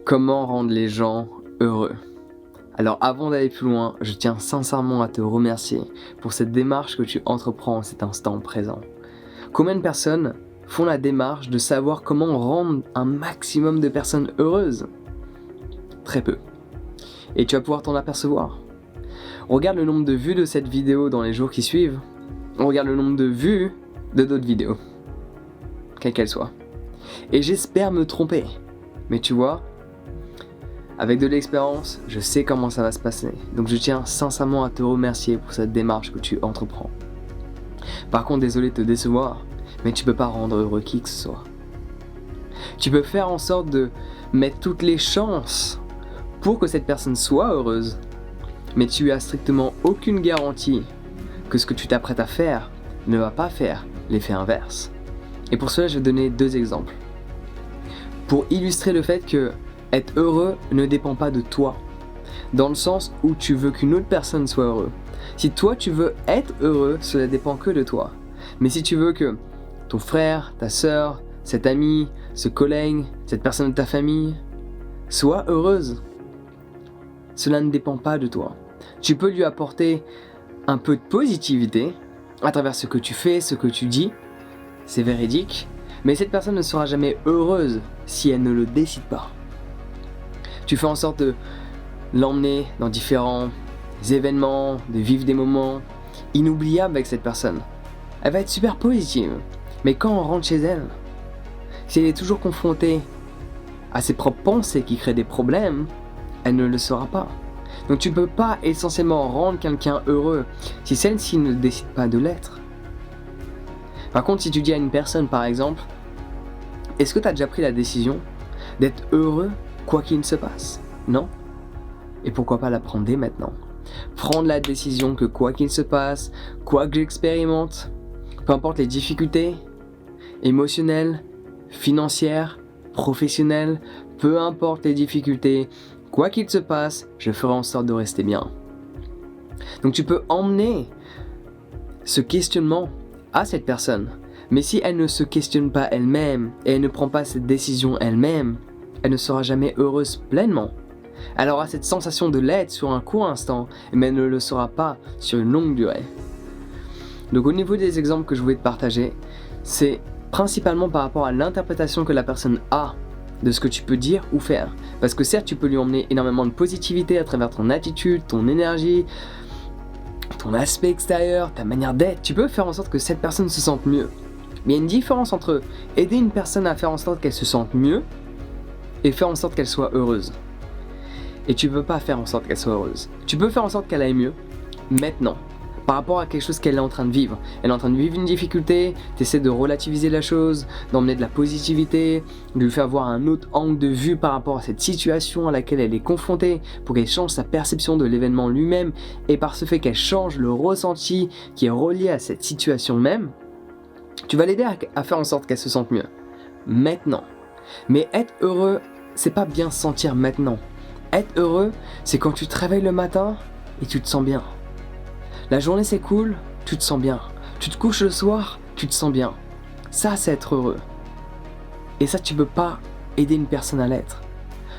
Comment rendre les gens heureux? Alors avant d'aller plus loin, je tiens sincèrement à te remercier pour cette démarche que tu entreprends en cet instant présent. Combien de personnes font la démarche de savoir comment rendre un maximum de personnes heureuses? Très peu. Et tu vas pouvoir t'en apercevoir. Regarde le nombre de vues de cette vidéo dans les jours qui suivent. Regarde le nombre de vues de d'autres vidéos. Quelle qu'elle soit. Et j'espère me tromper. Mais tu vois, avec de l'expérience, je sais comment ça va se passer. Donc je tiens sincèrement à te remercier pour cette démarche que tu entreprends. Par contre, désolé de te décevoir, mais tu peux pas rendre heureux qui que ce soit. Tu peux faire en sorte de mettre toutes les chances pour que cette personne soit heureuse, mais tu as strictement aucune garantie que ce que tu t'apprêtes à faire ne va pas faire l'effet inverse. Et pour cela, je vais donner 2 exemples. Pour illustrer le fait que être heureux ne dépend pas de toi, dans le sens où tu veux qu'une autre personne soit heureuse. Si toi tu veux être heureux, cela dépend que de toi. Mais si tu veux que ton frère, ta sœur, cet ami, ce collègue, cette personne de ta famille soit heureuse, cela ne dépend pas de toi. Tu peux lui apporter un peu de positivité à travers ce que tu fais, ce que tu dis, c'est véridique, mais cette personne ne sera jamais heureuse si elle ne le décide pas. Tu fais en sorte de l'emmener dans différents événements, de vivre des moments inoubliables avec cette personne. Elle va être super positive, mais quand on rentre chez elle, si elle est toujours confrontée à ses propres pensées qui créent des problèmes, elle ne le sera pas. Donc tu ne peux pas essentiellement rendre quelqu'un heureux si celle-ci ne décide pas de l'être. Par contre, si tu dis à une personne par exemple, est-ce que tu as déjà pris la décision d'être heureux quoi qu'il ne se passe? Non? Et pourquoi pas la prendre dès maintenant? Prendre la décision que quoi qu'il se passe, quoi que j'expérimente, peu importe les difficultés émotionnelles, financières, professionnelles, peu importe les difficultés, quoi qu'il se passe, je ferai en sorte de rester bien. Donc tu peux emmener ce questionnement à cette personne. Mais si elle ne se questionne pas elle-même et elle ne prend pas cette décision elle-même, elle ne sera jamais heureuse pleinement. Elle aura cette sensation de l'être sur un court instant, mais elle ne le sera pas sur une longue durée. Donc au niveau des exemples que je voulais te partager, c'est principalement par rapport à l'interprétation que la personne a de ce que tu peux dire ou faire. Parce que certes, tu peux lui emmener énormément de positivité à travers ton attitude, ton énergie, ton aspect extérieur, ta manière d'être. Tu peux faire en sorte que cette personne se sente mieux. Mais il y a une différence entre aider une personne à faire en sorte qu'elle se sente mieux et faire en sorte qu'elle soit heureuse. Et tu ne peux pas faire en sorte qu'elle soit heureuse. Tu peux faire en sorte qu'elle aille mieux maintenant, par rapport à quelque chose qu'elle est en train de vivre. Elle est en train de vivre une difficulté, tu essaies de relativiser la chose, d'emmener de la positivité, de lui faire voir un autre angle de vue par rapport à cette situation à laquelle elle est confrontée, pour qu'elle change sa perception de l'événement lui-même, et par ce fait qu'elle change le ressenti qui est relié à cette situation même, tu vas l'aider à faire en sorte qu'elle se sente mieux. Maintenant. Mais être heureux, c'est pas bien se sentir maintenant. Être heureux, c'est quand tu te réveilles le matin et tu te sens bien. La journée s'écoule, tu te sens bien. Tu te couches le soir, tu te sens bien. Ça, c'est être heureux. Et ça, tu peux pas aider une personne à l'être.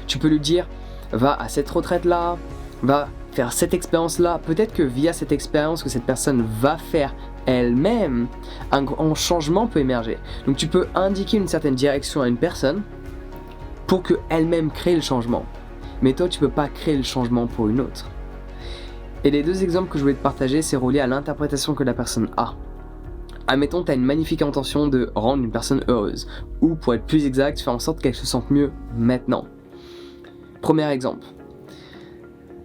Tu peux lui dire, va à cette retraite-là, va faire cette expérience-là. Peut-être que via cette expérience que cette personne va faire elle-même, un grand changement peut émerger. Donc tu peux indiquer une certaine direction à une personne pour qu'elle-même crée le changement. Mais toi, tu peux pas créer le changement pour une autre. Et les 2 exemples que je voulais te partager, c'est relié à l'interprétation que la personne a. Admettons, tu as une magnifique intention de rendre une personne heureuse, ou pour être plus exact, faire en sorte qu'elle se sente mieux maintenant. Premier exemple.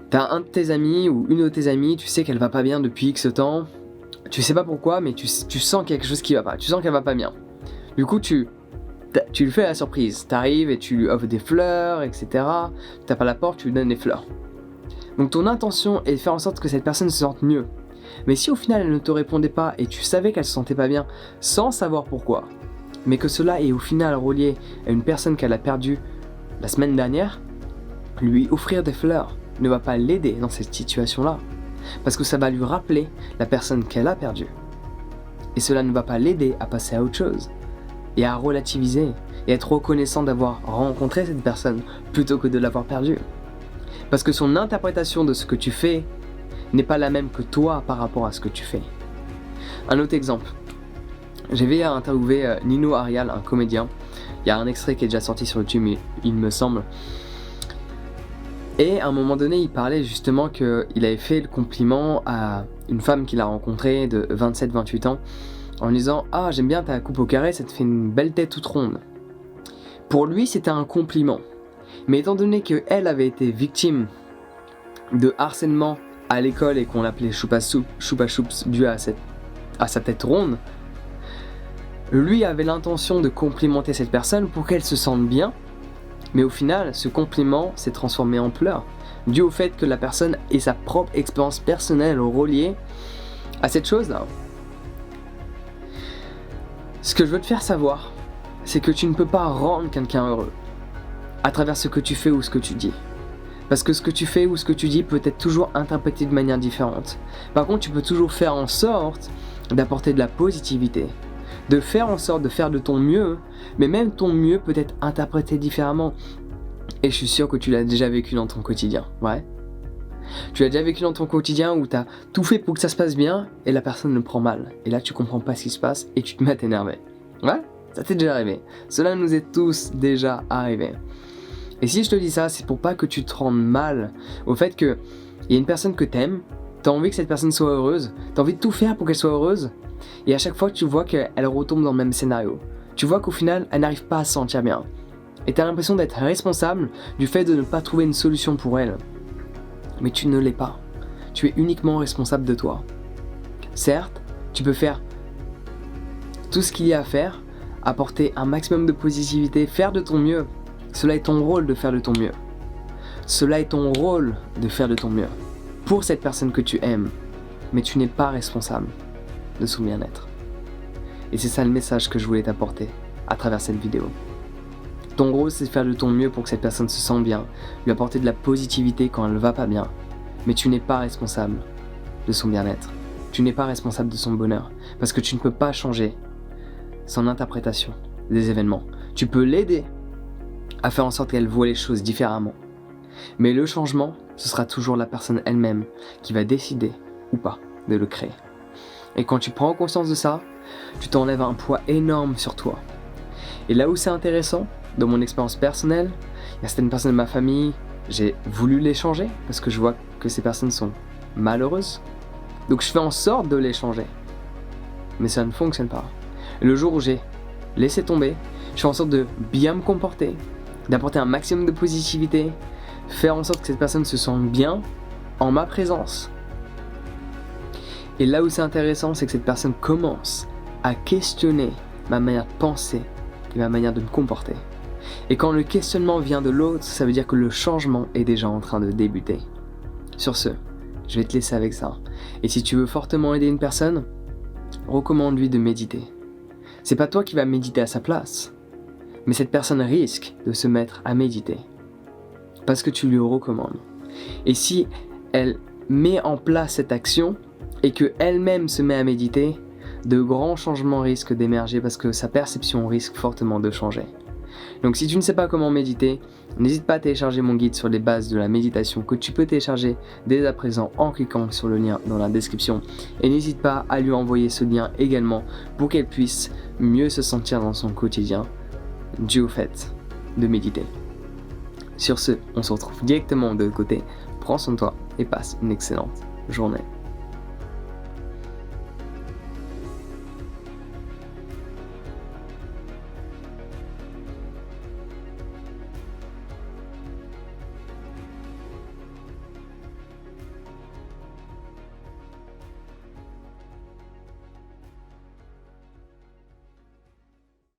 Tu as un de tes amis ou une de tes amies, tu sais qu'elle va pas bien depuis X temps, tu sais pas pourquoi, mais tu sens quelque chose qui va pas, tu sens qu'elle va pas bien. Du coup, tu lui fais la surprise, t'arrives et tu lui offres des fleurs, etc. Tu tapes à la porte, tu lui donnes des fleurs. Donc ton intention est de faire en sorte que cette personne se sente mieux. Mais si au final elle ne te répondait pas et tu savais qu'elle se sentait pas bien sans savoir pourquoi, mais que cela est au final relié à une personne qu'elle a perdue la semaine dernière, lui offrir des fleurs ne va pas l'aider dans cette situation-là. Parce que ça va lui rappeler la personne qu'elle a perdue. Et cela ne va pas l'aider à passer à autre chose. et à relativiser et être reconnaissant d'avoir rencontré cette personne plutôt que de l'avoir perdue. Parce que son interprétation de ce que tu fais n'est pas la même que toi par rapport à ce que tu fais. Un autre exemple. J'avais interviewé Nino Arial, un comédien. Il y a un extrait qui est déjà sorti sur YouTube, il me semble. Et à un moment donné, il parlait justement qu'il avait fait le compliment à une femme qu'il a rencontrée de 27-28 ans en lui disant « Ah, j'aime bien ta coupe au carré, ça te fait une belle tête toute ronde. » Pour lui, c'était un compliment. Mais étant donné qu'elle avait été victime de harcèlement à l'école et qu'on l'appelait choupa choups dû à sa tête ronde, lui avait l'intention de complimenter cette personne pour qu'elle se sente bien, mais au final, ce compliment s'est transformé en pleurs, dû au fait que la personne ait sa propre expérience personnelle reliée à cette chose-là. Ce que je veux te faire savoir, c'est que tu ne peux pas rendre quelqu'un heureux à travers ce que tu fais ou ce que tu dis. Parce que ce que tu fais ou ce que tu dis peut être toujours interprété de manière différente. Par contre, tu peux toujours faire en sorte d'apporter de la positivité, de faire en sorte de faire de ton mieux, mais même ton mieux peut être interprété différemment. Et je suis sûr que tu l'as déjà vécu dans ton quotidien, ouais. Tu l'as déjà vécu dans ton quotidien où tu as tout fait pour que ça se passe bien et la personne le prend mal. Et là, tu comprends pas ce qui se passe et tu te mets à t'énerver. Ouais, ça t'est déjà arrivé. Cela nous est tous déjà arrivé. Et si je te dis ça, c'est pour pas que tu te rendes mal au fait qu'il y a une personne que t'aimes, t'as envie que cette personne soit heureuse, t'as envie de tout faire pour qu'elle soit heureuse, et à chaque fois tu vois qu'elle retombe dans le même scénario. Tu vois qu'au final, elle n'arrive pas à se sentir bien. Et t'as l'impression d'être responsable du fait de ne pas trouver une solution pour elle. Mais tu ne l'es pas. Tu es uniquement responsable de toi. Certes, tu peux faire tout ce qu'il y a à faire, apporter un maximum de positivité, faire de ton mieux. Cela est ton rôle de faire de ton mieux. Cela est ton rôle de faire de ton mieux pour cette personne que tu aimes, mais tu n'es pas responsable de son bien-être. Et c'est ça le message que je voulais t'apporter à travers cette vidéo. Ton rôle, c'est de faire de ton mieux pour que cette personne se sente bien, lui apporter de la positivité quand elle ne va pas bien, mais tu n'es pas responsable de son bien-être. Tu n'es pas responsable de son bonheur, parce que tu ne peux pas changer son interprétation des événements. Tu peux l'aider à faire en sorte qu'elle voit les choses différemment. Mais le changement, ce sera toujours la personne elle-même qui va décider ou pas de le créer. Et quand tu prends conscience de ça, tu t'enlèves un poids énorme sur toi. Et là où c'est intéressant, dans mon expérience personnelle, il y a certaines personnes de ma famille, j'ai voulu les changer parce que je vois que ces personnes sont malheureuses. Donc je fais en sorte de les changer. Mais ça ne fonctionne pas. Et le jour où j'ai laissé tomber, je fais en sorte de bien me comporter, d'apporter un maximum de positivité, faire en sorte que cette personne se sente bien en ma présence. Et là où c'est intéressant, c'est que cette personne commence à questionner ma manière de penser et ma manière de me comporter. Et quand le questionnement vient de l'autre, ça veut dire que le changement est déjà en train de débuter. Sur ce, je vais te laisser avec ça. Et si tu veux fortement aider une personne, recommande-lui de méditer. C'est pas toi qui vas méditer à sa place, mais cette personne risque de se mettre à méditer parce que tu lui recommandes. Et si elle met en place cette action et qu'elle-même se met à méditer, de grands changements risquent d'émerger parce que sa perception risque fortement de changer. Donc si tu ne sais pas comment méditer, n'hésite pas à télécharger mon guide sur les bases de la méditation que tu peux télécharger dès à présent en cliquant sur le lien dans la description. Et n'hésite pas à lui envoyer ce lien également pour qu'elle puisse mieux se sentir dans son quotidien dû au fait de méditer. Sur ce, on se retrouve directement de l'autre côté. Prends soin de toi et passe une excellente journée.